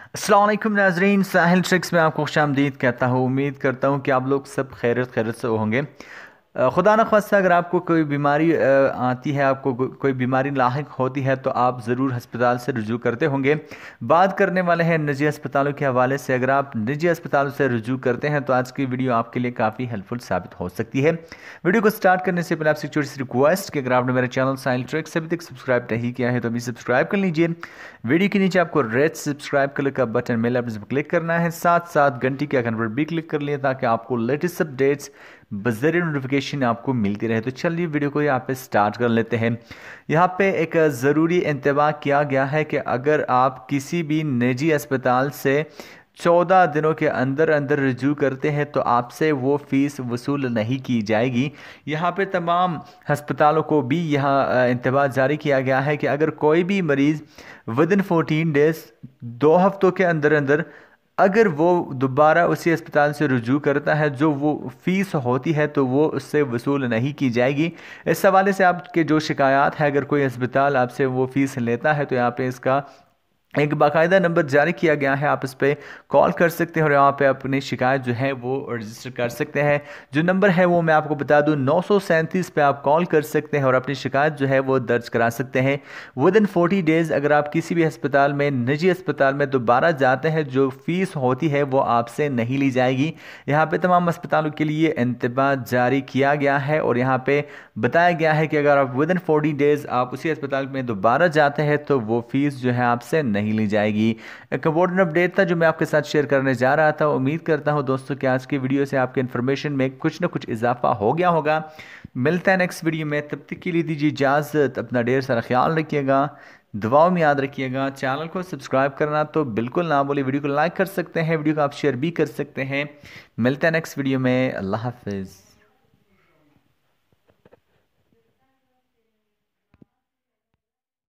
अस्सलाम वालेकुम नाजरीन, साहिल ट्रिक्स में आपको खुशामदीद कहता हूँ। उम्मीद करता हूँ कि आप लोग सब खैरियत खैरियत से होंगे। खुदा न खास्ता अगर आपको कोई बीमारी आती है, आपको कोई बीमारी लाहिक होती है तो आप ज़रूर अस्पताल से रुजू करते होंगे। बात करने वाले हैं निजी अस्पतालों के हवाले से। अगर आप निजी अस्पतालों से रुजू करते हैं तो आज की वीडियो आपके लिए काफ़ी हेल्पफुल साबित हो सकती है। वीडियो को स्टार्ट करने से पहले आपसे छोटी सी रिक्वेस्ट कि अगर आपने मेरा चैनल साहिल ट्रिक्स अभी तक सब्सक्राइब नहीं किया है तो अभी सब्सक्राइब कर लीजिए। वीडियो के नीचे आपको रेड सब्सक्राइब कलर का बटन मिला है, क्लिक करना है। साथ साथ घंटी के आइकन पर भी क्लिक कर लिया ताकि आपको लेटेस्ट अपडेट्स बज़रिए नोटिफिकेशन आपको मिलती रहे। तो चलिए वीडियो को यहाँ पे स्टार्ट कर लेते हैं। यहाँ पे एक ज़रूरी इंतबाह किया गया है कि अगर आप किसी भी निजी अस्पताल से 14 दिनों के अंदर अंदर रजू करते हैं तो आपसे वो फ़ीस वसूल नहीं की जाएगी। यहाँ पे तमाम हस्पतालों को भी यहाँ इंतबाह जारी किया गया है कि अगर कोई भी मरीज़ विदिन 14 डेज़ 2 हफ्तों के अंदर अंदर अगर वो दोबारा उसी अस्पताल से रुजू करता है, जो वो फ़ीस होती है तो वो उससे वसूल नहीं की जाएगी। इस हवाले से आपके जो शिकायत है, अगर कोई अस्पताल आपसे वो फ़ीस लेता है तो यहाँ पे इसका एक बाकायदा नंबर जारी किया गया है। आप इस पर कॉल कर सकते हैं और यहाँ पे अपनी शिकायत जो है वो रजिस्टर कर सकते हैं। जो नंबर है वो मैं आपको बता दूं, 937 पे आप कॉल कर सकते हैं और अपनी शिकायत जो है वो दर्ज करा सकते हैं। विद इन 40 डेज़ अगर आप किसी भी अस्पताल में, निजी अस्पताल में दोबारा जाते हैं, जो फ़ीस होती है वो आपसे नहीं ली जाएगी। यहाँ पर तमाम अस्पतालों के लिए इंतबाह जारी किया गया है और यहाँ पर बताया गया है कि अगर आप विद इन 40 डेज़ आप उसी अस्पताल में दोबारा जाते हैं तो वो फ़ीस जो है आपसे नहीं ली जाएगी। एक इम्पोर्टेंट अपडेट था जो मैं आपके साथ शेयर करने जा रहा था। उम्मीद करता हूं दोस्तों कि आज की वीडियो से आपके इन्फॉर्मेशन में कुछ ना कुछ इजाफा हो गया होगा। मिलता है नेक्स्ट वीडियो में, तब तक के लिए दीजिए इजाज़त। अपना ढेर सारा ख्याल रखिएगा, दुआओं में याद रखिएगा। चैनल को सब्सक्राइब करना तो बिल्कुल ना भूलिए। वीडियो को लाइक कर सकते हैं, वीडियो को आप शेयर भी कर सकते हैं। मिलते हैं नेक्स्ट वीडियो में। अल्लाह हाफिज़।